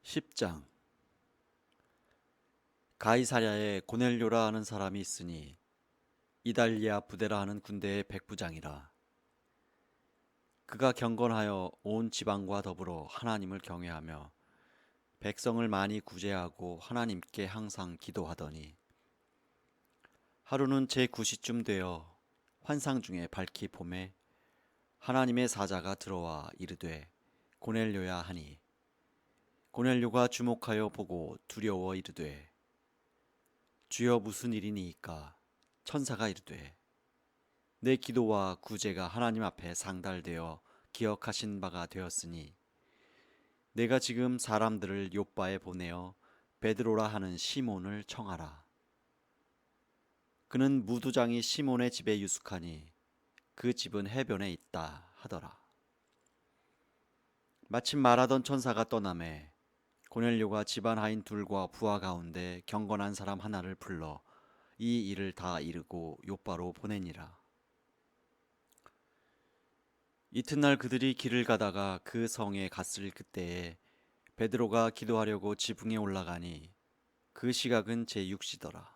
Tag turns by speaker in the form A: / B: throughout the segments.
A: 10장. 가이사랴에 고넬료라 하는 사람이 있으니 이달리아 부대라 하는 군대의 백부장이라. 그가 경건하여 온 지방과 더불어 하나님을 경외하며 백성을 많이 구제하고 하나님께 항상 기도하더니, 하루는 제9시쯤 되어 환상 중에 밝히 보매 하나님의 사자가 들어와 이르되 고넬료야 하니, 고넬료가 주목하여 보고 두려워 이르되 주여 무슨 일이니이까. 천사가 이르되 내 기도와 구제가 하나님 앞에 상달되어 기억하신 바가 되었으니 내가 지금 사람들을 요빠에 보내어 베드로라 하는 시몬을 청하라. 그는 무두장이 시몬의 집에 유숙하니 그 집은 해변에 있다 하더라. 마침 말하던 천사가 떠나매 고넬료가 집안 하인 둘과 부하 가운데 경건한 사람 하나를 불러 이 일을 다 이르고 요빠로 보내니라. 이튿날 그들이 길을 가다가 그 성에 갔을 그때에 베드로가 기도하려고 지붕에 올라가니 그 시각은 제6시더라.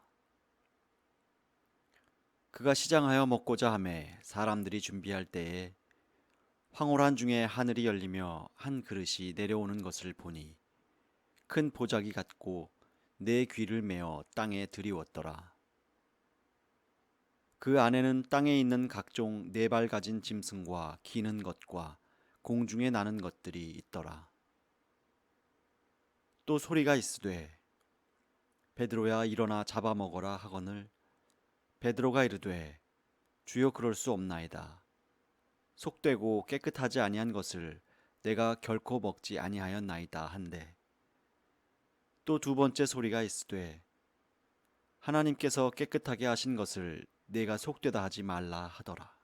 A: 그가 시장하여 먹고자 하매 사람들이 준비할 때에 황홀한 중에 하늘이 열리며 한 그릇이 내려오는 것을 보니 큰 보자기 같고 네 귀를 메어 땅에 들이웠더라. 그 안에는 땅에 있는 각종 네 발 가진 짐승과 기는 것과 공중에 나는 것들이 있더라. 또 소리가 있으되 베드로야 일어나 잡아먹어라 하거늘 베드로가 이르되 주여 그럴 수 없나이다. 속되고 깨끗하지 아니한 것을 내가 결코 먹지 아니하였나이다 한데, 또 두 번째 소리가 있으되 하나님께서 깨끗하게 하신 것을 내가 속되다 하지 말라 하더라.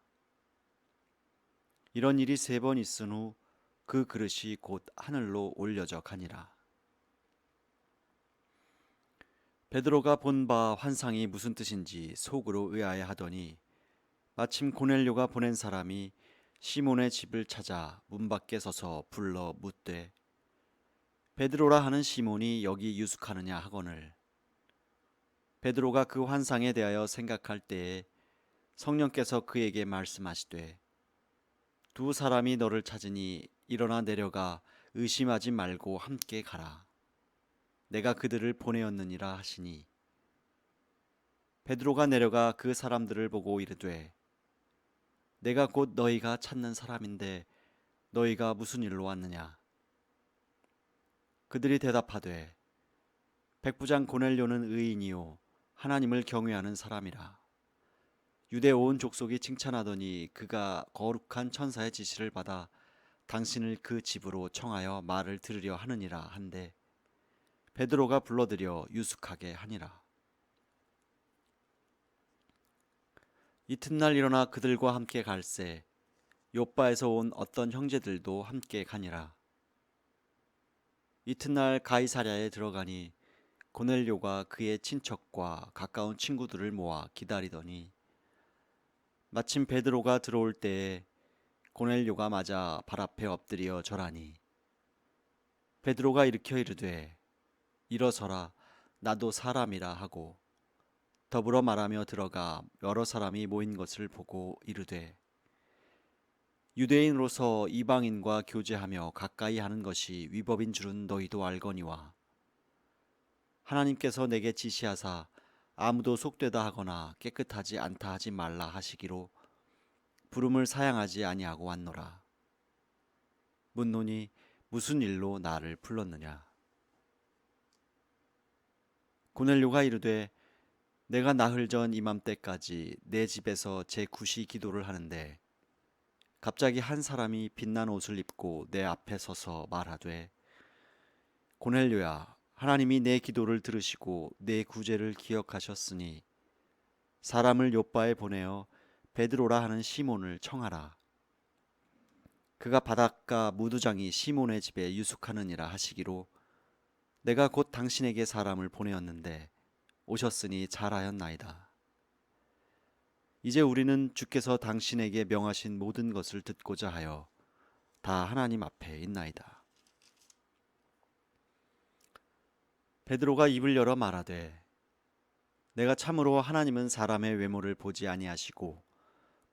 A: 이런 일이 3번 있은 후 그 그릇이 곧 하늘로 올려져 가니라. 베드로가 본 바 환상이 무슨 뜻인지 속으로 의아해하더니 마침 고넬료가 보낸 사람이 시몬의 집을 찾아 문 밖에 서서 불러 묻되 베드로라 하는 시몬이 여기 유숙하느냐 하거늘, 베드로가 그 환상에 대하여 생각할 때에 성령께서 그에게 말씀하시되 두 사람이 너를 찾으니 일어나 내려가 의심하지 말고 함께 가라. 내가 그들을 보내었느니라 하시니 베드로가 내려가 그 사람들을 보고 이르되 내가 곧 너희가 찾는 사람인데 너희가 무슨 일로 왔느냐. 그들이 대답하되 백부장 고넬료는 의인이요 하나님을 경외하는 사람이라. 유대 온 족속이 칭찬하더니 그가 거룩한 천사의 지시를 받아 당신을 그 집으로 청하여 말을 들으려 하느니라 한데 베드로가 불러들여 유숙하게 하니라. 이튿날 일어나 그들과 함께 갈새 요빠에서 온 어떤 형제들도 함께 가니라. 이튿날 가이사랴에 들어가니 고넬료가 그의 친척과 가까운 친구들을 모아 기다리더니 마침 베드로가 들어올 때에 고넬료가 맞아 발 앞에 엎드려 절하니 베드로가 일으켜 이르되 일어서라 나도 사람이라 하고 더불어 말하며 들어가 여러 사람이 모인 것을 보고 이르되 유대인으로서 이방인과 교제하며 가까이 하는 것이 위법인 줄은 너희도 알거니와 하나님께서 내게 지시하사 아무도 속되다 하거나 깨끗하지 않다 하지 말라 하시기로 부름을 사양하지 아니하고 왔노라. 묻노니 무슨 일로 나를 불렀느냐. 고넬료가 이르되 내가 나흘 전 이맘때까지 내 집에서 제9시 기도를 하는데 갑자기 한 사람이 빛난 옷을 입고 내 앞에 서서 말하되 고넬료야 하나님이 내 기도를 들으시고 내 구제를 기억하셨으니 사람을 요빠에 보내어 베드로라 하는 시몬을 청하라. 그가 바닷가 무두장이 시몬의 집에 유숙하느니라 하시기로 내가 곧 당신에게 사람을 보내었는데 오셨으니 잘하였나이다. 이제 우리는 주께서 당신에게 명하신 모든 것을 듣고자 하여 다 하나님 앞에 있나이다. 베드로가 입을 열어 말하되 내가 참으로 하나님은 사람의 외모를 보지 아니하시고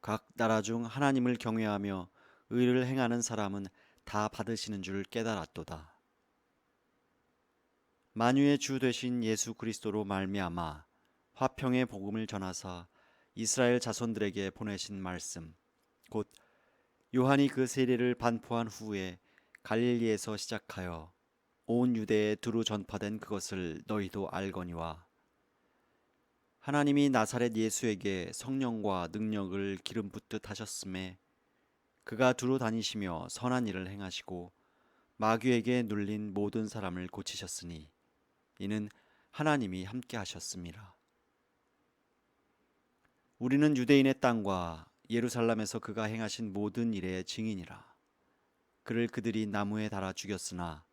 A: 각 나라 중 하나님을 경외하며 의를 행하는 사람은 다 받으시는 줄 깨달았도다. 만유의 주 되신 예수 그리스도로 말미암아 화평의 복음을 전하사 이스라엘 자손들에게 보내신 말씀 곧 요한이 그 세례를 반포한 후에 갈릴리에서 시작하여 온 유대에 두루 전파된 그것을 너희도 알거니와 하나님이 나사렛 예수에게 성령과 능력을 기름 붓듯 하셨음에 그가 두루 다니시며 선한 일을 행하시고 마귀에게 눌린 모든 사람을 고치셨으니 이는 하나님이 함께 하셨습니다. 우리는 유대인의 땅과 예루살렘에서 그가 행하신 모든 일의 증인이라. 그를 그들이 나무에 달아 죽였으나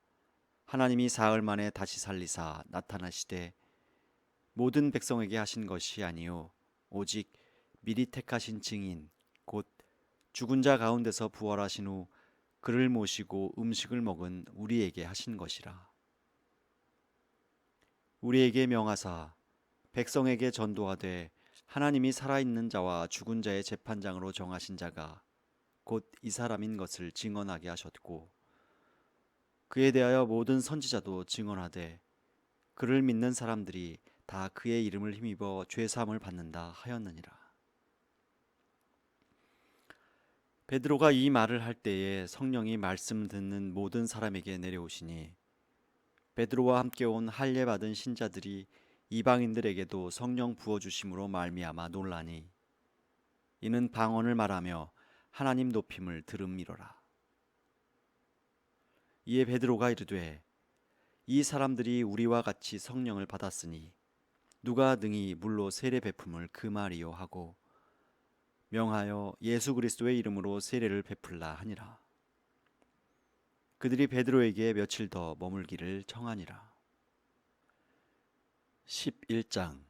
A: 하나님이 사흘 만에 다시 살리사 나타나시되 모든 백성에게 하신 것이 아니요 오직 미리 택하신 증인 곧 죽은 자 가운데서 부활하신 후 그를 모시고 음식을 먹은 우리에게 하신 것이라. 우리에게 명하사 백성에게 전도하되 하나님이 살아있는 자와 죽은 자의 재판장으로 정하신 자가 곧 이 사람인 것을 증언하게 하셨고 그에 대하여 모든 선지자도 증언하되 그를 믿는 사람들이 다 그의 이름을 힘입어 죄 사함을 받는다 하였느니라. 베드로가 이 말을 할 때에 성령이 말씀 듣는 모든 사람에게 내려오시니 베드로와 함께 온 할례 받은 신자들이 이방인들에게도 성령 부어 주심으로 말미암아 놀라니 이는 방언을 말하며 하나님 높임을 들음이로라. 이에 베드로가 이르되 이 사람들이 우리와 같이 성령을 받았으니 누가 능히 물로 세례 베품을 금하리요 하고 명하여 예수 그리스도의 이름으로 세례를 베풀라 하니라. 그들이 베드로에게 며칠 더 머물기를 청하니라. 11장.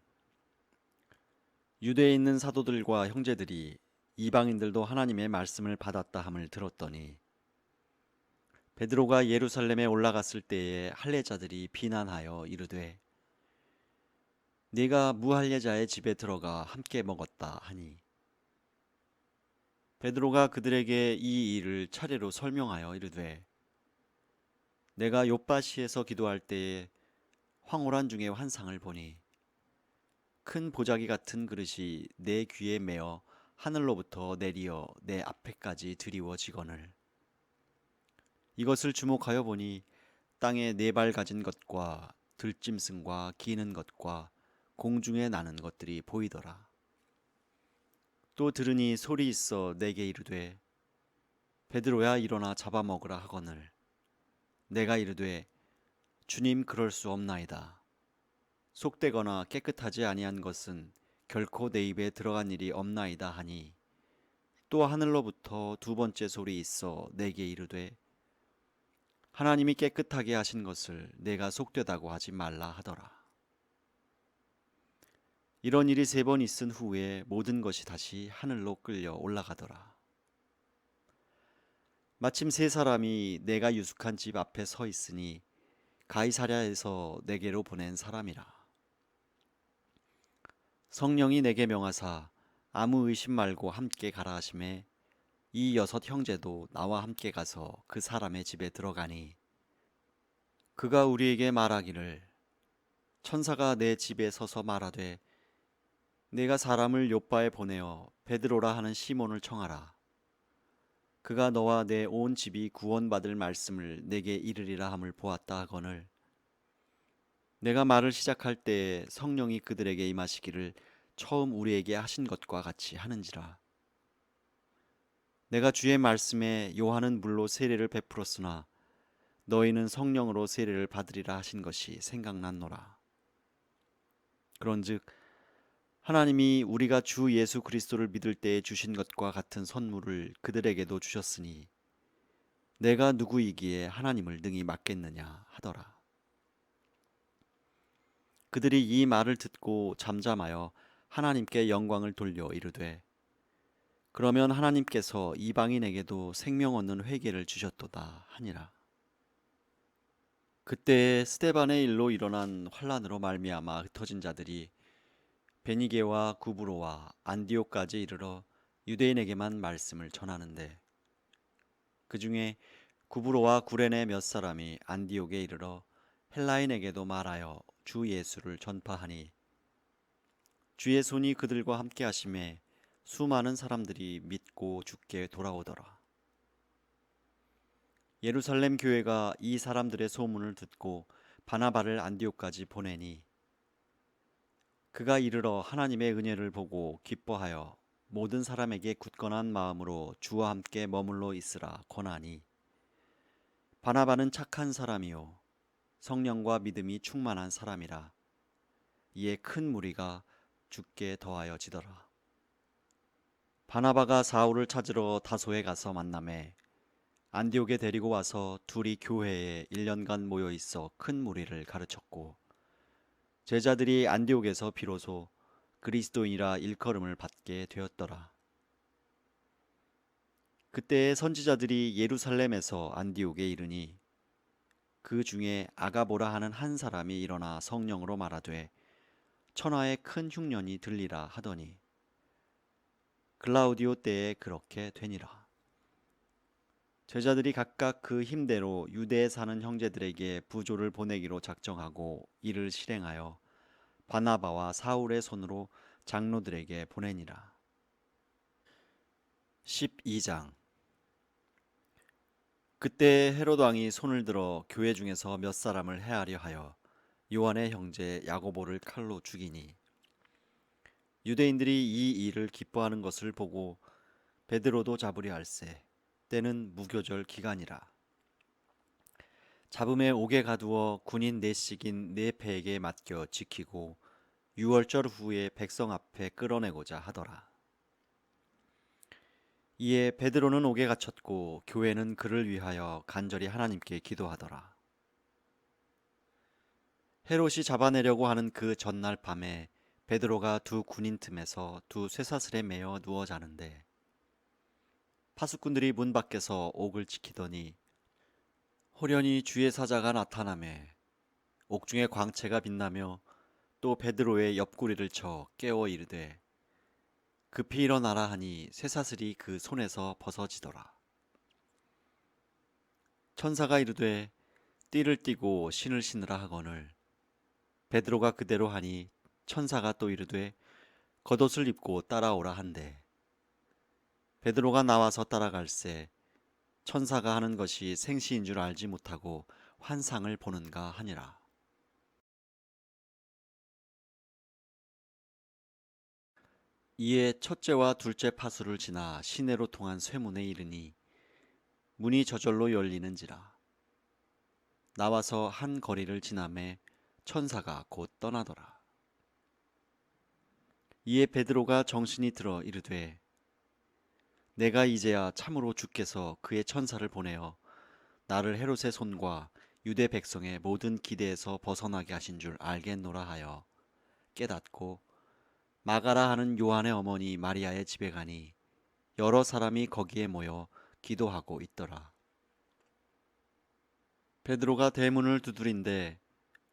A: 유대에 있는 사도들과 형제들이 이방인들도 하나님의 말씀을 받았다 함을 들었더니 베드로가 예루살렘에 올라갔을 때에 할례자들이 비난하여 이르되 네가 무할례자의 집에 들어가 함께 먹었다 하니 베드로가 그들에게 이 일을 차례로 설명하여 이르되 내가 욥바시에서 기도할 때에 황홀한 중에 환상을 보니 큰 보자기 같은 그릇이 내 귀에 매어 하늘로부터 내리어 내 앞에까지 드리워지거늘 이것을 주목하여 보니 땅에 네 발 가진 것과 들짐승과 기는 것과 공중에 나는 것들이 보이더라. 또 들으니 소리 있어 내게 이르되 베드로야 일어나 잡아먹으라 하거늘 내가 이르되 주님 그럴 수 없나이다. 속되거나 깨끗하지 아니한 것은 결코 내 입에 들어간 일이 없나이다 하니 또 하늘로부터 두 번째 소리 있어 내게 이르되 하나님이 깨끗하게 하신 것을 내가 속되다고 하지 말라 하더라. 이런 일이 세 번 있은 후에 모든 것이 다시 하늘로 끌려 올라가더라. 마침 세 사람이 내가 유숙한 집 앞에 서 있으니 가이사랴에서 내게로 보낸 사람이라. 성령이 내게 명하사 아무 의심 말고 함께 가라 하심에 이 여섯 형제도 나와 함께 가서 그 사람의 집에 들어가니 그가 우리에게 말하기를 천사가 내 집에 서서 말하되 내가 사람을 요바에 보내어 베드로라 하는 시몬을 청하라. 그가 너와 내 온 집이 구원받을 말씀을 내게 이르리라 함을 보았다 하거늘 내가 말을 시작할 때에 성령이 그들에게 임하시기를 처음 우리에게 하신 것과 같이 하는지라. 내가 주의 말씀에 요한은 물로 세례를 베풀었으나 너희는 성령으로 세례를 받으리라 하신 것이 생각났노라. 그런즉 하나님이 우리가 주 예수 그리스도를 믿을 때에 주신 것과 같은 선물을 그들에게도 주셨으니 내가 누구이기에 하나님을 능히 막겠느냐 하더라. 그들이 이 말을 듣고 잠잠하여 하나님께 영광을 돌려 이르되 그러면 하나님께서 이방인에게도 생명 얻는 회개를 주셨도다 하니라. 그때 스데반의 일로 일어난 환란으로 말미암아 흩어진 자들이 베니게와 구브로와 안디옥까지 이르러 유대인에게만 말씀을 전하는데, 그 중에 구브로와 구레네 몇 사람이 안디옥에 이르러 헬라인에게도 말하여 주 예수를 전파하니, 주의 손이 그들과 함께 하심에 수많은 사람들이 믿고 주께 돌아오더라. 예루살렘 교회가 이 사람들의 소문을 듣고 바나바를 안디옥까지 보내니, 그가 이르러 하나님의 은혜를 보고 기뻐하여 모든 사람에게 굳건한 마음으로 주와 함께 머물러 있으라 권하니, 바나바는 착한 사람이요 성령과 믿음이 충만한 사람이라. 이에 큰 무리가 주께 더하여 지더라. 바나바가 사울을 찾으러 다소에 가서 만나매 안디옥에 데리고 와서 둘이 교회에 1년간 모여 있어 큰 무리를 가르쳤고, 제자들이 안디옥에서 비로소 그리스도인이라 일컬음을 받게 되었더라. 그때의 선지자들이 예루살렘에서 안디옥에 이르니, 그 중에 아가보라 하는 한 사람이 일어나 성령으로 말하되 천하에 큰 흉년이 들리라 하더니, 글라우디오 때에 그렇게 되니라. 제자들이 각각 그 힘대로 유대에 사는 형제들에게 부조를 보내기로 작정하고 이를 실행하여 바나바와 사울의 손으로 장로들에게 보내니라. 12장. 그때 헤롯 왕이 손을 들어 교회 중에서 몇 사람을 해하려 하여 요한의 형제 야고보를 칼로 죽이니, 유대인들이 이 일을 기뻐하는 것을 보고 베드로도 잡으려 할세. 때는 무교절 기간이라. 잡음에 옥에 가두어 군인 넷씩인 네 패에게 맡겨 지키고 유월절 후에 백성 앞에 끌어내고자 하더라. 이에 베드로는 옥에 갇혔고 교회는 그를 위하여 간절히 하나님께 기도하더라. 헤롯이 잡아내려고 하는 그 전날 밤에 베드로가 두 군인 틈에서 두 쇠사슬에 매어 누워 자는데, 파수꾼들이 문 밖에서 옥을 지키더니 호련히 주의 사자가 나타나매 옥중에 광채가 빛나며 또 베드로의 옆구리를 쳐 깨워 이르되 급히 일어나라 하니 쇠사슬이 그 손에서 벗어지더라. 천사가 이르되 띠를 띠고 신을 신으라 하거늘 베드로가 그대로 하니 천사가 또 이르되 겉옷을 입고 따라오라 한대, 베드로가 나와서 따라갈새 천사가 하는 것이 생시인 줄 알지 못하고 환상을 보는가 하니라. 이에 첫째와 둘째 파수를 지나 시내로 통한 쇠문에 이르니 문이 저절로 열리는지라. 나와서 한 거리를 지나매 천사가 곧 떠나더라. 이에 베드로가 정신이 들어 이르되 내가 이제야 참으로 주께서 그의 천사를 보내어 나를 헤롯의 손과 유대 백성의 모든 기대에서 벗어나게 하신 줄 알겠노라 하여 깨닫고 마가라 하는 요한의 어머니 마리아의 집에 가니 여러 사람이 거기에 모여 기도하고 있더라. 베드로가 대문을 두드린데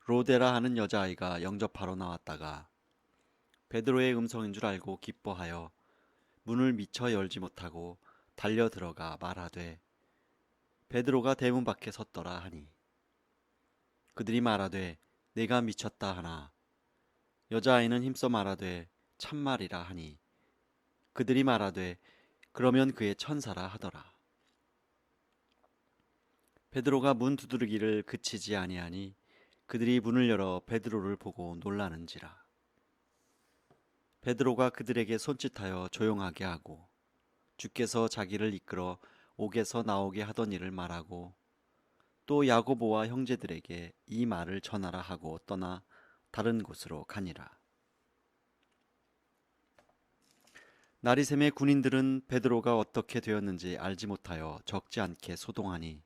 A: 로데라 하는 여자아이가 영접하러 나왔다가 베드로의 음성인 줄 알고 기뻐하여 문을 미처 열지 못하고 달려 들어가 말하되 베드로가 대문 밖에 섰더라 하니, 그들이 말하되 내가 미쳤다 하나 여자아이는 힘써 말하되 참말이라 하니, 그들이 말하되 그러면 그의 천사라 하더라. 베드로가 문 두드리기를 그치지 아니하니 그들이 문을 열어 베드로를 보고 놀라는지라. 베드로가 그들에게 손짓하여 조용하게 하고 주께서 자기를 이끌어 옥에서 나오게 하던 일을 말하고 또 야고보와 형제들에게 이 말을 전하라 하고 떠나 다른 곳으로 가니라. 나리샘의 군인들은 베드로가 어떻게 되었는지 알지 못하여 적지 않게 소동하니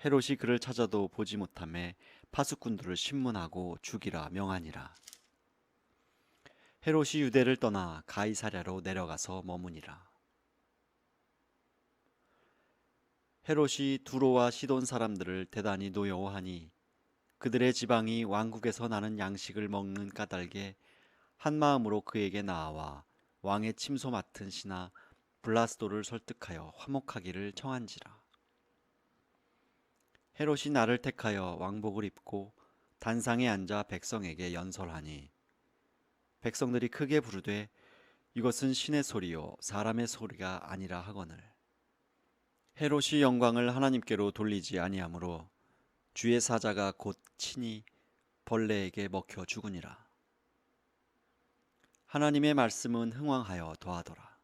A: 헤롯이 그를 찾아도 보지 못하매 파수꾼들을 신문하고 죽이라 명하니라. 헤롯이 유대를 떠나 가이사랴로 내려가서 머무니라. 헤롯이 두로와 시돈 사람들을 대단히 노여워하니 그들의 지방이 왕국에서 나는 양식을 먹는 까닭에 한 마음으로 그에게 나아와 왕의 침소 맡은 신하 블라스도를 설득하여 화목하기를 청한지라. 헤롯이 나를 택하여 왕복을 입고 단상에 앉아 백성에게 연설하니 백성들이 크게 부르되 이것은 신의 소리요 사람의 소리가 아니라 하거늘. 헤롯이 영광을 하나님께로 돌리지 아니하므로 주의 사자가 곧 친히 벌레에게 먹혀 죽으니라. 하나님의 말씀은 흥왕하여 더하더라.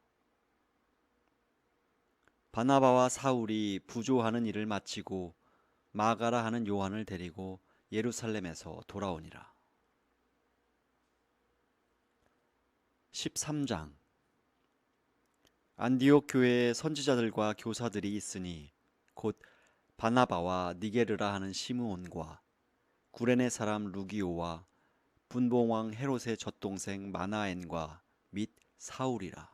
A: 바나바와 사울이 부조하는 일을 마치고 마가라 하는 요한을 데리고 예루살렘에서 돌아오니라. 13장. 안디옥 교회에 선지자들과 교사들이 있으니 곧 바나바와 니게르라 하는 시므온과 구레네 사람 루기오와 분봉왕 헤롯의 젖동생 마나엔과 및 사울이라.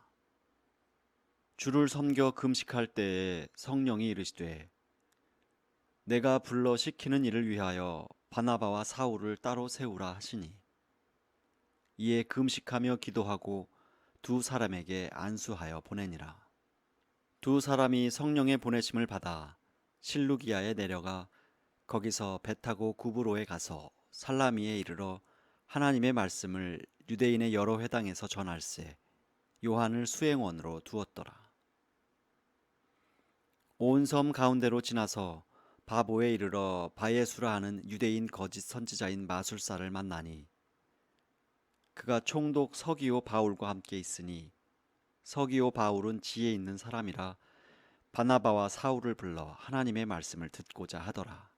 A: 주를 섬겨 금식할 때에 성령이 이르시되 내가 불러 시키는 일을 위하여 바나바와 사울을 따로 세우라 하시니 이에 금식하며 기도하고 두 사람에게 안수하여 보내니라. 두 사람이 성령의 보내심을 받아 실루기아에 내려가 거기서 배 타고 구브로에 가서 살라미에 이르러 하나님의 말씀을 유대인의 여러 회당에서 전할세 요한을 수행원으로 두었더라. 온 섬 가운데로 지나서 바보에 이르러 바예수라 하는 유대인 거짓 선지자인 마술사를 만나니 그가 총독 서기오 바울과 함께 있으니 서기오 바울은 지혜 있는 사람이라 바나바와 사울을 불러 하나님의 말씀을 듣고자 하더라.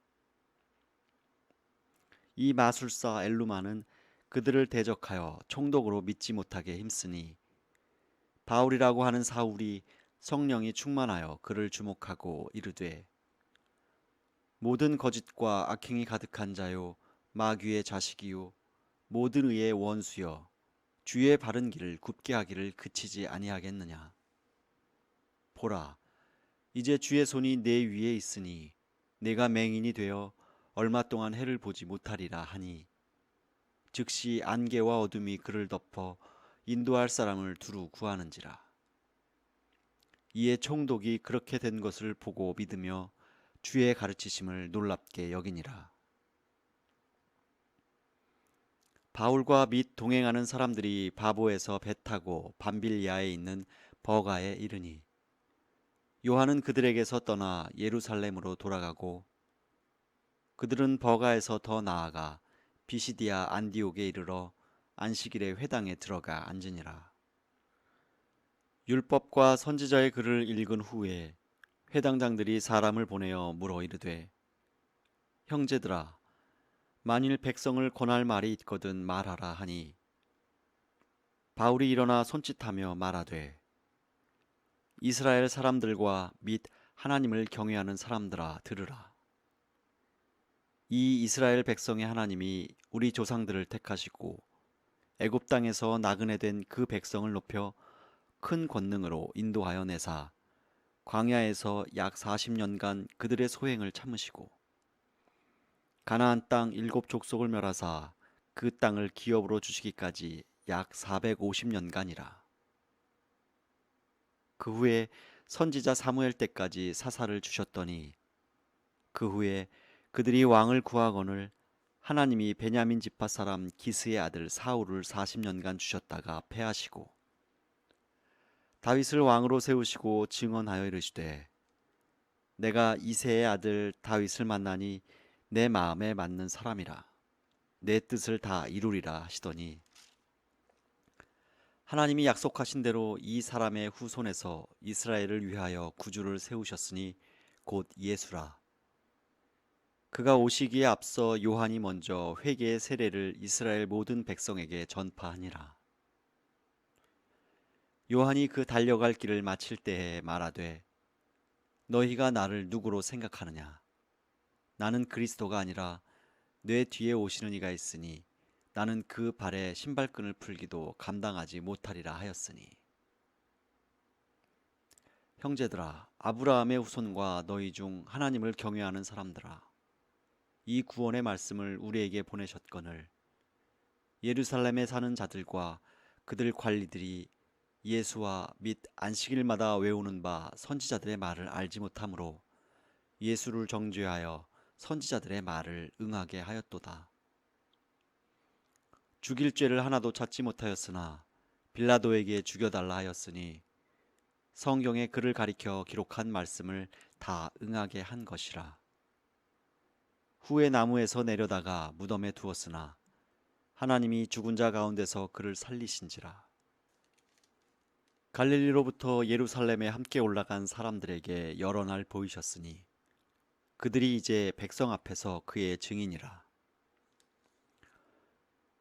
A: 이 마술사 엘루마는 그들을 대적하여 총독으로 믿지 못하게 힘쓰니 바울이라고 하는 사울이 성령이 충만하여 그를 주목하고 이르되 모든 거짓과 악행이 가득한 자요 마귀의 자식이요 모든 의의 원수여 주의 바른 길을 굽게 하기를 그치지 아니하겠느냐. 보라 이제 주의 손이 내 위에 있으니 내가 맹인이 되어 얼마 동안 해를 보지 못하리라 하니 즉시 안개와 어둠이 그를 덮어 인도할 사람을 두루 구하는지라. 이에 총독이 그렇게 된 것을 보고 믿으며 주의 가르치심을 놀랍게 여기니라. 바울과 및 동행하는 사람들이 바보에서 배 타고 밤빌리아에 있는 버가에 이르니 요한은 그들에게서 떠나 예루살렘으로 돌아가고 그들은 버가에서 더 나아가 비시디아 안디옥에 이르러 안식일에 회당에 들어가 앉으니라. 율법과 선지자의 글을 읽은 후에 회당장들이 사람을 보내어 물어 이르되 형제들아 만일 백성을 권할 말이 있거든 말하라 하니 바울이 일어나 손짓하며 말하되 이스라엘 사람들과 및 하나님을 경외하는 사람들아 들으라. 이 이스라엘 백성의 하나님이 우리 조상들을 택하시고 애굽 땅에서 나그네 된 그 백성을 높여 큰 권능으로 인도하여 내사 광야에서 약 40년간 그들의 소행을 참으시고 가나안 땅 7족속을 멸하사 그 땅을 기업으로 주시기까지 약 450년간이라. 그 후에 선지자 사무엘 때까지 사사를 주셨더니 그 후에 그들이 왕을 구하거늘 하나님이 베냐민 지파 사람 기스의 아들 사울을 40년간 주셨다가 패하시고 다윗을 왕으로 세우시고 증언하여 이르시되 내가 이새의 아들 다윗을 만나니 내 마음에 맞는 사람이라 내 뜻을 다 이루리라 하시더니 하나님이 약속하신 대로 이 사람의 후손에서 이스라엘을 위하여 구주를 세우셨으니 곧 예수라. 그가 오시기에 앞서 요한이 먼저 회개의 세례를 이스라엘 모든 백성에게 전파하니라. 요한이 그 달려갈 길을 마칠 때에 말하되 너희가 나를 누구로 생각하느냐. 나는 그리스도가 아니라 내 뒤에 오시는 이가 있으니 나는 그 발에 신발끈을 풀기도 감당하지 못하리라 하였으니 형제들아, 아브라함의 후손과 너희 중 하나님을 경외하는 사람들아, 이 구원의 말씀을 우리에게 보내셨거늘 예루살렘에 사는 자들과 그들 관리들이 예수와 및 안식일마다 외우는 바 선지자들의 말을 알지 못하므로 예수를 정죄하여 선지자들의 말을 응하게 하였도다. 죽일 죄를 하나도 찾지 못하였으나 빌라도에게 죽여달라 하였으니 성경에 그를 가리켜 기록한 말씀을 다 응하게 한 것이라. 후에 나무에서 내려다가 무덤에 두었으나 하나님이 죽은 자 가운데서 그를 살리신지라. 갈릴리로부터 예루살렘에 함께 올라간 사람들에게 여러 날 보이셨으니 그들이 이제 백성 앞에서 그의 증인이라.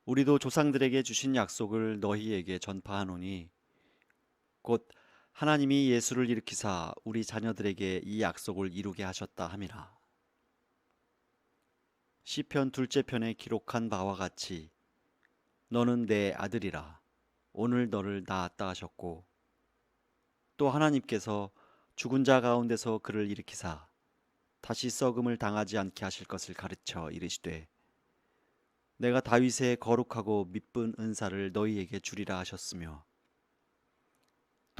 A: 우리도 조상들에게 주신 약속을 너희에게 전파하노니 곧 하나님이 예수를 일으키사 우리 자녀들에게 이 약속을 이루게 하셨다 함이라. 시편 둘째 편에 기록한 바와 같이 너는 내 아들이라 오늘 너를 낳았다 하셨고 또 하나님께서 죽은 자 가운데서 그를 일으키사 다시 썩음을 당하지 않게 하실 것을 가르쳐 이르시되 내가 다윗의 거룩하고 미쁜 은사를 너희에게 주리라 하셨으며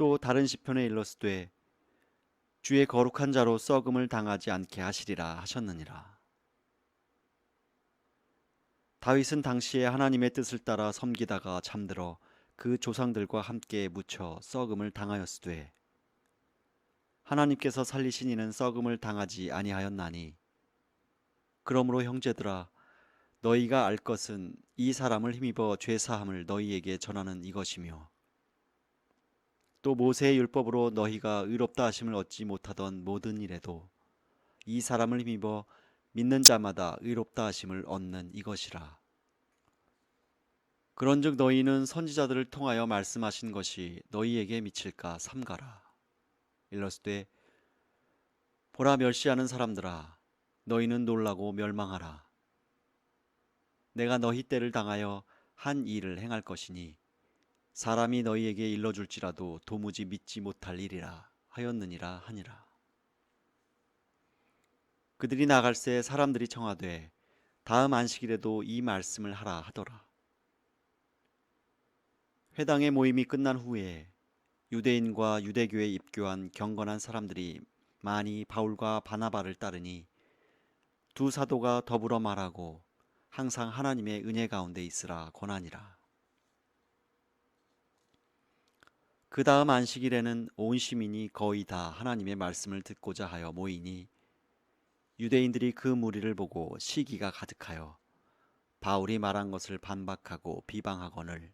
A: 또 다른 시편에 일렀으되 주의 거룩한 자로 썩음을 당하지 않게 하시리라 하셨느니라. 다윗은 당시에 하나님의 뜻을 따라 섬기다가 잠들어 그 조상들과 함께 묻혀 썩음을 당하였으되 하나님께서 살리신 이는 썩음을 당하지 아니하였나니 그러므로 형제들아 너희가 알 것은 이 사람을 힘입어 죄 사함을 너희에게 전하는 이것이며 또 모세의 율법으로 너희가 의롭다 하심을 얻지 못하던 모든 일에도 이 사람을 힘입어 믿는 자마다 의롭다 하심을 얻는 이것이라. 그런즉 너희는 선지자들을 통하여 말씀하신 것이 너희에게 미칠까 삼가라. 일렀으되 보라 멸시하는 사람들아 너희는 놀라고 멸망하라. 내가 너희 때를 당하여 한 일을 행할 것이니 사람이 너희에게 일러줄지라도 도무지 믿지 못할 일이라 하였느니라 하니라. 그들이 나갈새 사람들이 청하되 다음 안식일에도 이 말씀을 하라 하더라. 회당의 모임이 끝난 후에 유대인과 유대교에 입교한 경건한 사람들이 많이 바울과 바나바를 따르니 두 사도가 더불어 말하고 항상 하나님의 은혜 가운데 있으라 권하니라. 그 다음 안식일에는 온 시민이 거의 다 하나님의 말씀을 듣고자 하여 모이니 유대인들이 그 무리를 보고 시기가 가득하여 바울이 말한 것을 반박하고 비방하거늘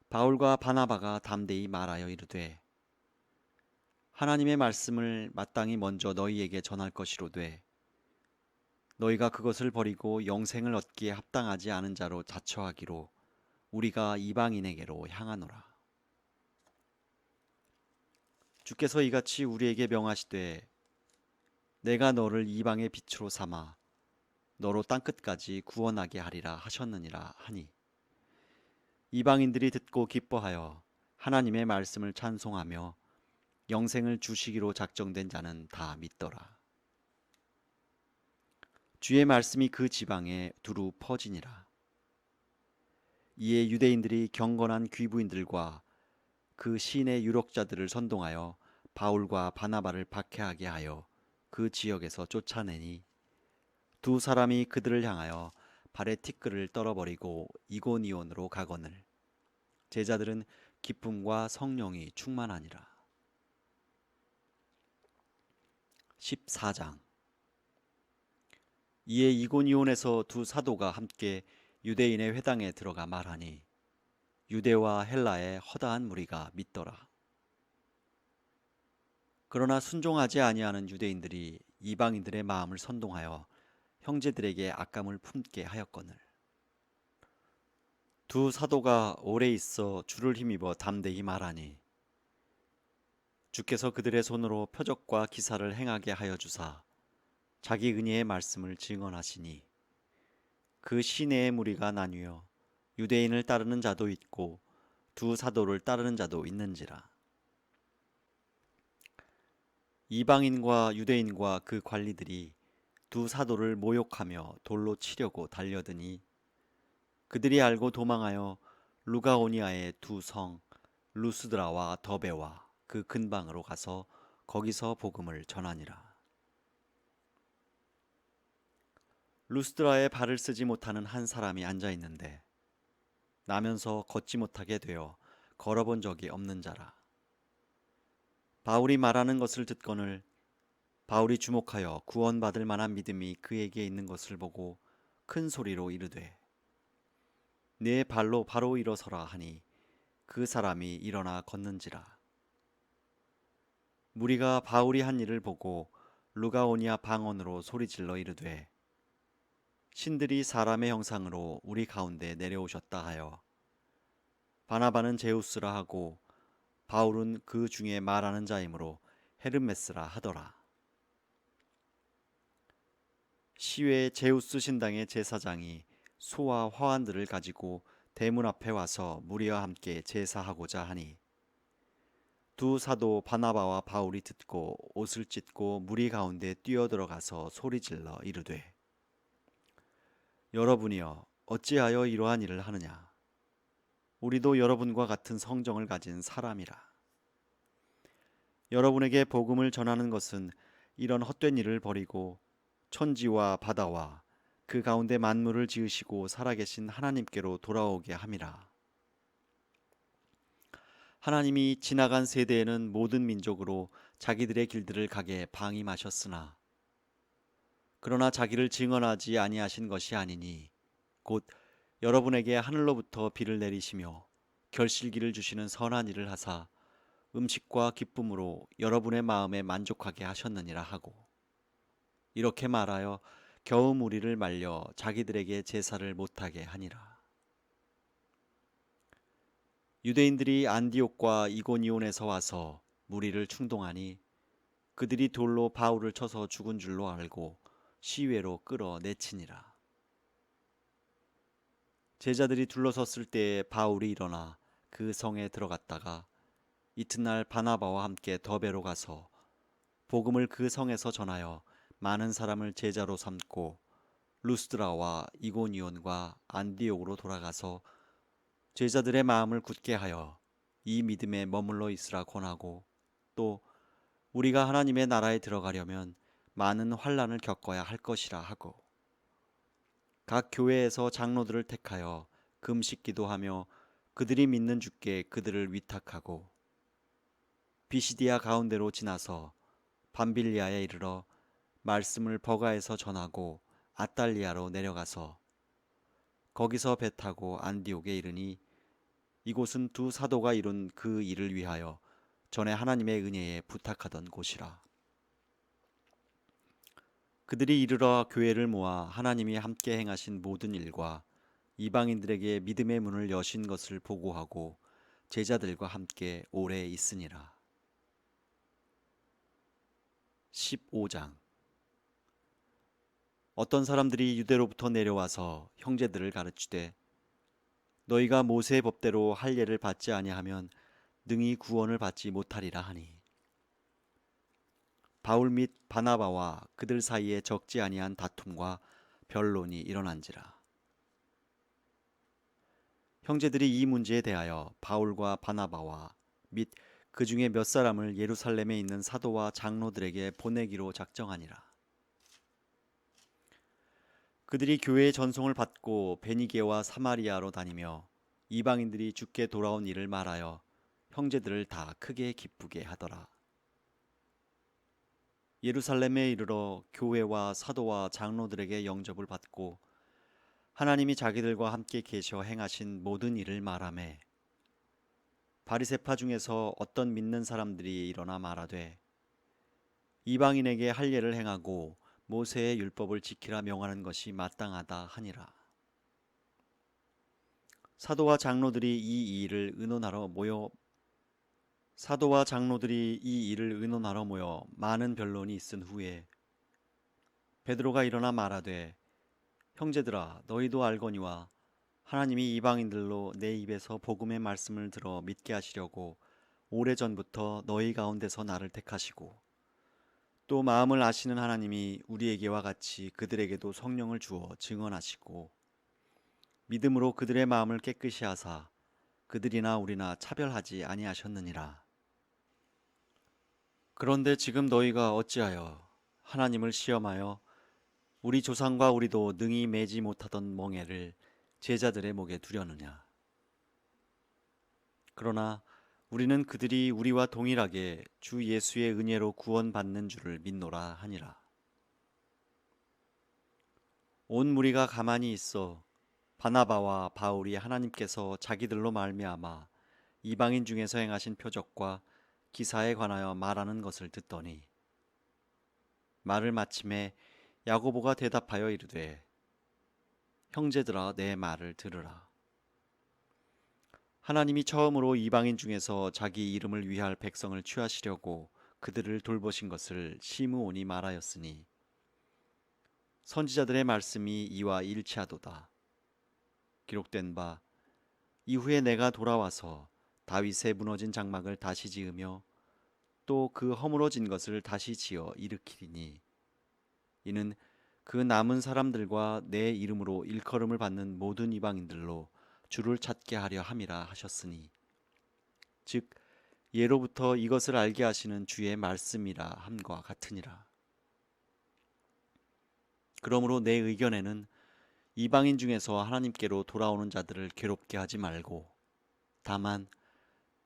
A: 바울과 바나바가 담대히 말하여 이르되 하나님의 말씀을 마땅히 먼저 너희에게 전할 것이로되 너희가 그것을 버리고 영생을 얻기에 합당하지 않은 자로 자처하기로 우리가 이방인에게로 향하노라. 주께서 이같이 우리에게 명하시되 내가 너를 이방의 빛으로 삼아 너로 땅끝까지 구원하게 하리라 하셨느니라 하니 이방인들이 듣고 기뻐하여 하나님의 말씀을 찬송하며 영생을 주시기로 작정된 자는 다 믿더라. 주의 말씀이 그 지방에 두루 퍼지니라. 이에 유대인들이 경건한 귀부인들과 그 시내 유력자들을 선동하여 바울과 바나바를 박해하게 하여 그 지역에서 쫓아내니 두 사람이 그들을 향하여 발에 티끌을 떨어버리고 이고니온으로 가거늘 제자들은 기쁨과 성령이 충만하니라. 14장. 이에 이고니온에서 두 사도가 함께 유대인의 회당에 들어가 말하니 유대와 헬라의 허다한 무리가 믿더라. 그러나 순종하지 아니하는 유대인들이 이방인들의 마음을 선동하여 형제들에게 악감을 품게 하였거늘 두 사도가 오래 있어 주를 힘입어 담대히 말하니 주께서 그들의 손으로 표적과 기사를 행하게 하여 주사 자기 은혜의 말씀을 증언하시니 그 시내의 무리가 나뉘어 유대인을 따르는 자도 있고 두 사도를 따르는 자도 있는지라. 이방인과 유대인과 그 관리들이 두 사도를 모욕하며 돌로 치려고 달려드니 그들이 알고 도망하여 루가오니아의 두 성 루스드라와 더베와 그 근방으로 가서 거기서 복음을 전하니라. 루스드라에 발을 쓰지 못하는 한 사람이 앉아 있는데 나면서 걷지 못하게 되어 걸어본 적이 없는 자라. 바울이 말하는 것을 듣거늘 바울이 주목하여 구원받을 만한 믿음이 그에게 있는 것을 보고 큰 소리로 이르되 네 발로 바로 일어서라 하니 그 사람이 일어나 걷는지라. 무리가 바울이 한 일을 보고 루가오니아 방언으로 소리질러 이르되 신들이 사람의 형상으로 우리 가운데 내려오셨다 하여 바나바는 제우스라 하고 바울은 그 중에 말하는 자이므로 헤르메스라 하더라. 시외 제우스 신당의 제사장이 소와 화환들을 가지고 대문 앞에 와서 무리와 함께 제사하고자 하니 두 사도 바나바와 바울이 듣고 옷을 찢고 무리 가운데 뛰어들어가서 소리질러 이르되 여러분이여 어찌하여 이러한 일을 하느냐. 우리도 여러분과 같은 성정을 가진 사람이라. 여러분에게 복음을 전하는 것은 이런 헛된 일을 버리고 천지와 바다와 그 가운데 만물을 지으시고 살아계신 하나님께로 돌아오게 함이라. 하나님이 지나간 세대에는 모든 민족으로 자기들의 길들을 가게 방임하셨으나 그러나 자기를 증언하지 아니하신 것이 아니니 곧 여러분에게 하늘로부터 비를 내리시며 결실기를 주시는 선한 일을 하사 음식과 기쁨으로 여러분의 마음에 만족하게 하셨느니라 하고 이렇게 말하여 겨우 무리를 말려 자기들에게 제사를 못하게 하니라. 유대인들이 안디옥과 이고니온에서 와서 무리를 충동하니 그들이 돌로 바울을 쳐서 죽은 줄로 알고 시외로 끌어내치니라. 제자들이 둘러섰을 때에 바울이 일어나 그 성에 들어갔다가 이튿날 바나바와 함께 더베로 가서 복음을 그 성에서 전하여 많은 사람을 제자로 삼고 루스드라와 이고니온과 안디옥으로 돌아가서 제자들의 마음을 굳게 하여 이 믿음에 머물러 있으라 권하고 또 우리가 하나님의 나라에 들어가려면 많은 환난을 겪어야 할 것이라 하고 각 교회에서 장로들을 택하여 금식 기도하며 그들이 믿는 주께 그들을 위탁하고 비시디아 가운데로 지나서 밤빌리아에 이르러 말씀을 버가에서 전하고 아달리아로 내려가서 거기서 배 타고 안디옥에 이르니 이곳은 두 사도가 이룬 그 일을 위하여 전에 하나님의 은혜에 부탁하던 곳이라. 그들이 이르러 교회를 모아 하나님이 함께 행하신 모든 일과 이방인들에게 믿음의 문을 여신 것을 보고하고 제자들과 함께 오래 있으니라. 15장. 어떤 사람들이 유대로부터 내려와서 형제들을 가르치되 너희가 모세의 법대로 할례를 받지 아니하면 능히 구원을 받지 못하리라 하니 바울 및 바나바와 그들 사이에 적지 아니한 다툼과 변론이 일어난지라. 형제들이 이 문제에 대하여 바울과 바나바와 및 그 중에 몇 사람을 예루살렘에 있는 사도와 장로들에게 보내기로 작정하니라. 그들이 교회의 전송을 받고 베니게와 사마리아로 다니며 이방인들이 주께 돌아온 일을 말하여 형제들을 다 크게 기쁘게 하더라. 예루살렘에 이르러 교회와 사도와 장로들에게 영접을 받고 하나님이 자기들과 함께 계셔 행하신 모든 일을 말하매 바리새파 중에서 어떤 믿는 사람들이 일어나 말하되 이방인에게 할례를 행하고 모세의 율법을 지키라 명하는 것이 마땅하다 하니라. 사도와 장로들이 이 일을 의논하러 모여 많은 변론이 있은 후에 베드로가 일어나 말하되 형제들아 너희도 알거니와 하나님이 이방인들로 내 입에서 복음의 말씀을 들어 믿게 하시려고 오래전부터 너희 가운데서 나를 택하시고 또 마음을 아시는 하나님이 우리에게와 같이 그들에게도 성령을 주어 증언하시고 믿음으로 그들의 마음을 깨끗이 하사 그들이나 우리나 차별하지 아니하셨느니라. 그런데 지금 너희가 어찌하여 하나님을 시험하여 우리 조상과 우리도 능히 매지 못하던 멍에를 제자들의 목에 두려느냐. 그러나 우리는 그들이 우리와 동일하게 주 예수의 은혜로 구원받는 줄을 믿노라 하니라. 온 무리가 가만히 있어 바나바와 바울이 하나님께서 자기들로 말미암아 이방인 중에서 행하신 표적과 기사에 관하여 말하는 것을 듣더니 말을 마침에 야고보가 대답하여 이르되 형제들아 내 말을 들으라. 하나님이 처음으로 이방인 중에서 자기 이름을 위할 백성을 취하시려고 그들을 돌보신 것을 시므온이 말하였으니 선지자들의 말씀이 이와 일치하도다. 기록된 바 이후에 내가 돌아와서 다윗의 무너진 장막을 다시 지으며 또 그 허물어진 것을 다시 지어 일으키리니 이는 그 남은 사람들과 내 이름으로 일컬음을 받는 모든 이방인들로 주를 찾게 하려 함이라 하셨으니 즉 예로부터 이것을 알게 하시는 주의 말씀이라 함과 같으니라. 그러므로 내 의견에는 이방인 중에서 하나님께로 돌아오는 자들을 괴롭게 하지 말고 다만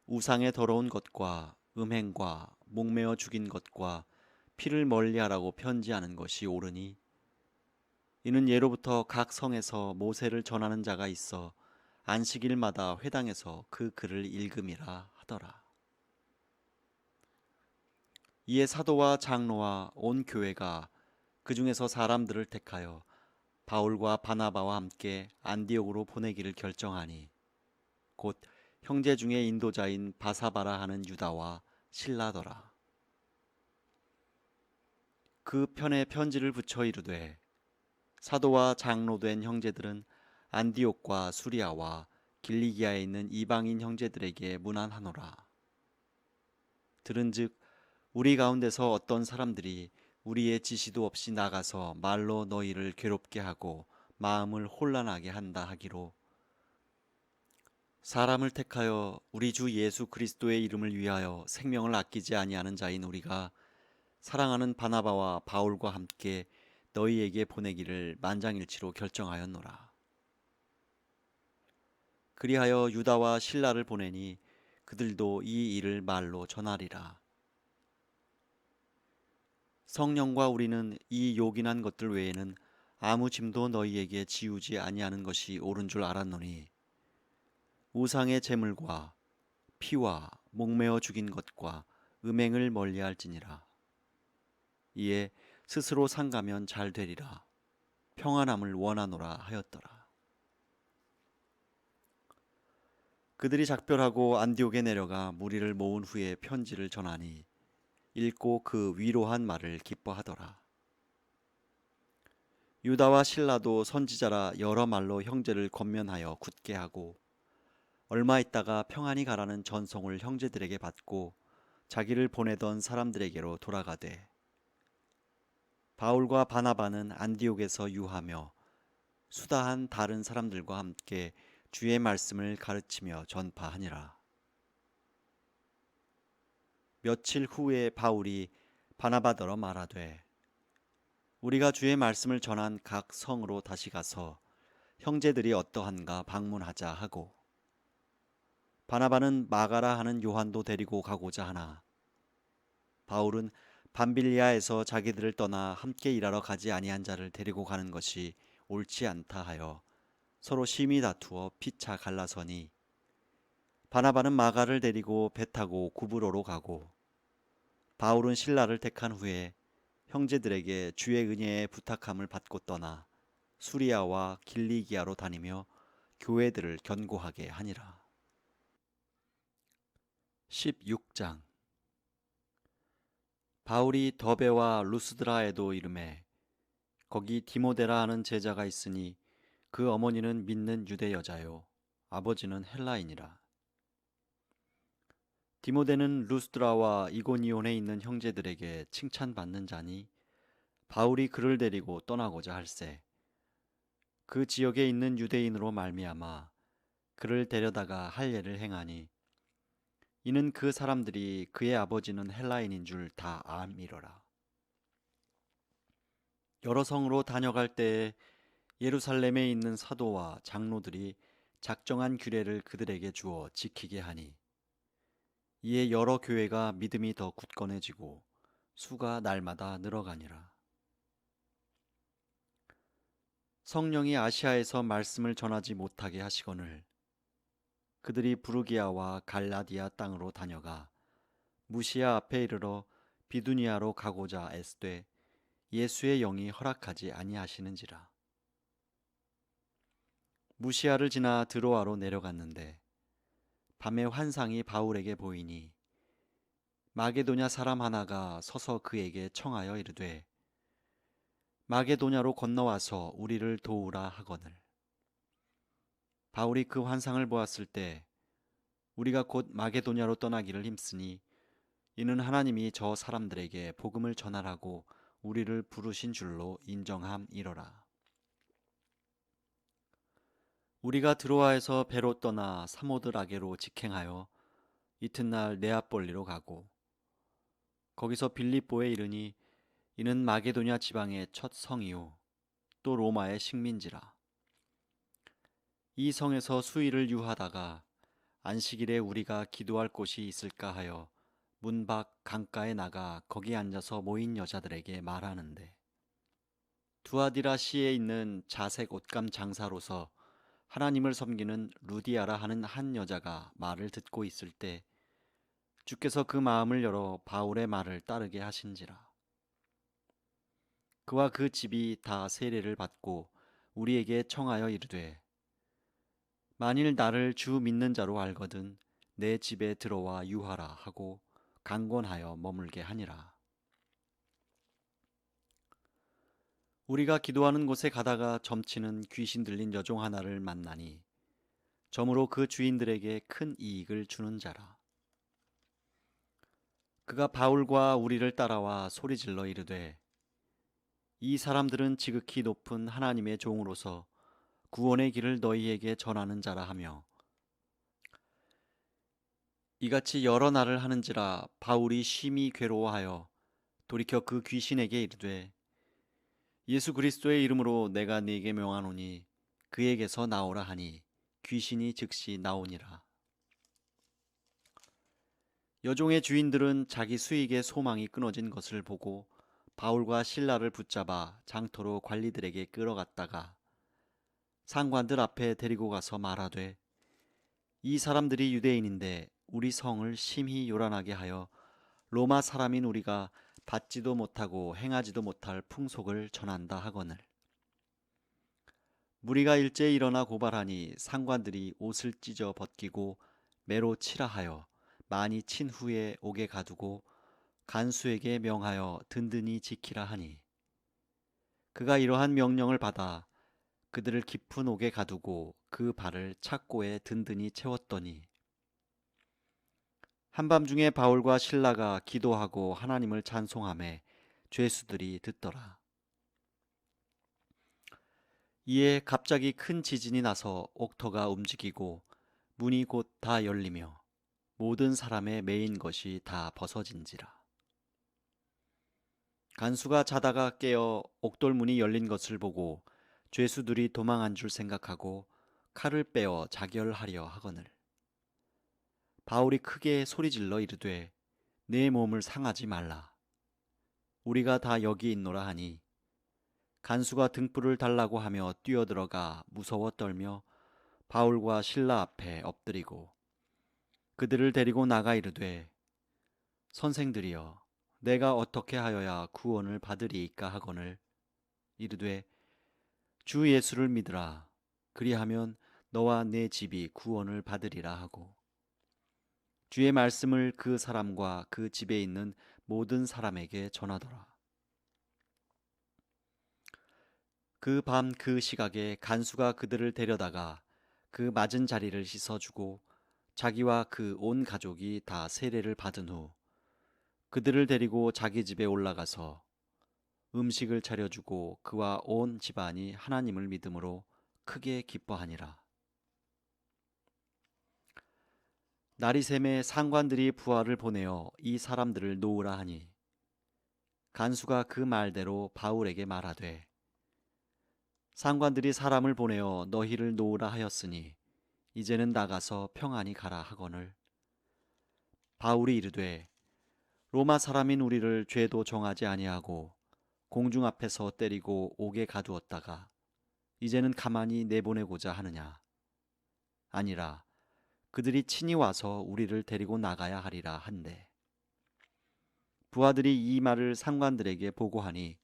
A: 우상의 더러운 것과 음행과 목매어 죽인 것과 피를 멀리하라고 편지하는 것이 옳으니 이는 예로부터 각 성에서 모세를 전하는 자가 있어 안식일마다 회당에서 그 글을 읽음이라 하더라. 이에 사도와 장로와 온 교회가 그 중에서 사람들을 택하여 바울과 바나바와 함께 안디옥으로 보내기를 결정하니 곧 형제 중에 인도자인 바사바라 하는 유다와 실라더라. 그 편에 편지를 붙여 이르되 사도와 장로된 형제들은 안디옥과 수리아와 길리기아에 있는 이방인 형제들에게 문안하노라. 들은즉 우리 가운데서 어떤 사람들이 우리의 지시도 없이 나가서 말로 너희를 괴롭게 하고 마음을 혼란하게 한다 하기로 사람을 택하여 우리 주 예수 그리스도의 이름을 위하여 생명을 아끼지 아니하는 자인 우리가 사랑하는 바나바와 바울과 함께 너희에게 보내기를 만장일치로 결정하였노라. 그리하여 유다와 실라를 보내니 그들도 이 일을 말로 전하리라. 성령과 우리는 이 요긴한 것들 외에는 아무 짐도 너희에게 지우지 아니하는 것이 옳은 줄 알았노니 우상의 제물과 피와 목매어 죽인 것과 음행을 멀리할지니라. 이에 스스로 상가면 잘 되리라. 평안함을 원하노라 하였더라. 그들이 작별하고 안디옥에 내려가 무리를 모은 후에 편지를 전하니 읽고 그 위로한 말을 기뻐하더라. 유다와 실라도 선지자라 여러 말로 형제를 권면하여 굳게 하고 얼마 있다가 평안히 가라는 전송을 형제들에게 받고 자기를 보내던 사람들에게로 돌아가되 바울과 바나바는 안디옥에서 유하며 수다한 다른 사람들과 함께 주의 말씀을 가르치며 전파하니라. 며칠 후에 바울이 바나바더러 말하되 우리가 주의 말씀을 전한 각 성으로 다시 가서 형제들이 어떠한가 방문하자 하고 바나바는 마가라 하는 요한도 데리고 가고자 하나 바울은 밤빌리아에서 자기들을 떠나 함께 일하러 가지 아니한 자를 데리고 가는 것이 옳지 않다 하여 서로 심히 다투어 피차 갈라서니 바나바는 마가를 데리고 배 타고 구브로로 가고 바울은 실라를 택한 후에 형제들에게 주의 은혜에 부탁함을 받고 떠나 수리아와 길리기아로 다니며 교회들을 견고하게 하니라. 16장 바울이 더베와 루스드라에도 이르매 거기 디모데라 하는 제자가 있으니 그 어머니는 믿는 유대 여자요 아버지는 헬라인이라. 디모데는 루스드라와 이고니온에 있는 형제들에게 칭찬받는 자니 바울이 그를 데리고 떠나고자 할세 그 지역에 있는 유대인으로 말미암아 그를 데려다가 할례를 행하니 이는 그 사람들이 그의 아버지는 헬라인인 줄 다 암이러라. 여러 성으로 다녀갈 때에 예루살렘에 있는 사도와 장로들이 작정한 규례를 그들에게 주어 지키게 하니 이에 여러 교회가 믿음이 더 굳건해지고 수가 날마다 늘어가니라. 성령이 아시아에서 말씀을 전하지 못하게 하시거늘 그들이 부르기아와 갈라디아 땅으로 다녀가 무시아 앞에 이르러 비두니아로 가고자 애쓰되 예수의 영이 허락하지 아니하시는지라. 무시아를 지나 드로아로 내려갔는데 밤에 환상이 바울에게 보이니 마게도냐 사람 하나가 서서 그에게 청하여 이르되 마게도냐로 건너와서 우리를 도우라 하거늘. 바울이 그 환상을 보았을 때 우리가 곧 마게도냐로 떠나기를 힘쓰니 이는 하나님이 저 사람들에게 복음을 전하라고 우리를 부르신 줄로 인정함이러라. 우리가 드로아에서 배로 떠나 사모드라게로 직행하여 이튿날 네아폴리로 가고 거기서 빌립보에 이르니 이는 마게도냐 지방의 첫 성이요 또 로마의 식민지라. 이 성에서 수일을 유하다가 안식일에 우리가 기도할 곳이 있을까 하여 문 밖 강가에 나가 거기 앉아서 모인 여자들에게 말하는데 두아디라 시에 있는 자색 옷감 장사로서 하나님을 섬기는 루디아라 하는 한 여자가 말을 듣고 있을 때 주께서 그 마음을 열어 바울의 말을 따르게 하신지라. 그와 그 집이 다 세례를 받고 우리에게 청하여 이르되 만일 나를 주 믿는 자로 알거든 내 집에 들어와 유하라 하고 강권하여 머물게 하니라. 우리가 기도하는 곳에 가다가 점치는 귀신 들린 여종 하나를 만나니 점으로 그 주인들에게 큰 이익을 주는 자라. 그가 바울과 우리를 따라와 소리질러 이르되 이 사람들은 지극히 높은 하나님의 종으로서 구원의 길을 너희에게 전하는 자라 하며 이같이 여러 날을 하는지라 바울이 심히 괴로워하여 돌이켜 그 귀신에게 이르되 예수 그리스도의 이름으로 내가 네게 명하노니 그에게서 나오라 하니 귀신이 즉시 나오니라. 여종의 주인들은 자기 수익의 소망이 끊어진 것을 보고 바울과 실라를 붙잡아 장터로 관리들에게 끌어갔다가 상관들 앞에 데리고 가서 말하되 이 사람들이 유대인인데 우리 성을 심히 요란하게 하여 로마 사람인 우리가 받지도 못하고 행하지도 못할 풍속을 전한다 하거늘. 무리가 일제히 일어나 고발하니 상관들이 옷을 찢어 벗기고 매로 치라 하여 많이 친 후에 옥에 가두고 간수에게 명하여 든든히 지키라 하니 그가 이러한 명령을 받아 그들을 깊은 옥에 가두고 그 발을 착고에 든든히 채웠더니 한밤중에 바울과 실라가 기도하고 하나님을 찬송하매 죄수들이 듣더라. 이에 갑자기 큰 지진이 나서 옥터가 움직이고 문이 곧 다 열리며 모든 사람의 매인 것이 다 벗어진지라. 간수가 자다가 깨어 옥돌문이 열린 것을 보고 죄수들이 도망한 줄 생각하고 칼을 빼어 자결하려 하거늘 바울이 크게 소리질러 이르되 내 몸을 상하지 말라. 우리가 다 여기 있노라 하니 간수가 등불을 달라고 하며 뛰어들어가 무서워 떨며 바울과 실라 앞에 엎드리고 그들을 데리고 나가 이르되 선생들이여 내가 어떻게 하여야 구원을 받으리이까 하거늘 이르되 주 예수를 믿으라 그리하면 너와 내 집이 구원을 받으리라 하고 주의 말씀을 그 사람과 그 집에 있는 모든 사람에게 전하더라. 그 밤 그 시각에 간수가 그들을 데려다가 그 맞은 자리를 씻어주고 자기와 그 온 가족이 다 세례를 받은 후 그들을 데리고 자기 집에 올라가서 음식을 차려주고 그와 온 집안이 하나님을 믿음으로 크게 기뻐하니라. 날이 새매 상관들이 부하를 보내어 이 사람들을 놓으라 하니 간수가 그 말대로 바울에게 말하되 상관들이 사람을 보내어 너희를 놓으라 하였으니 이제는 나가서 평안히 가라 하거늘 바울이 이르되 로마 사람인 우리를 죄도 정하지 아니하고 공중 앞에서 때리고 옥에 가두었다가 이제는 가만히 내보내고자 하느냐 아니라 그들이 친히 와서 우리를 데리고 나가야 하리라 한대 부하들이 이 말을 상관들에게 보고하니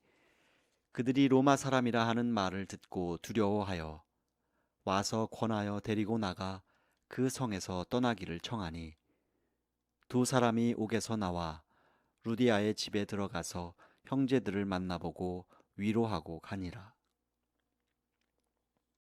A: 그들이 로마 사람이라 하는 말을 듣고 두려워하여 와서 권하여 데리고 나가 그 성에서 떠나기를 청하니 두 사람이 옥에서 나와 루디아의 집에 들어가서 형제들을 만나보고 위로하고 가니라.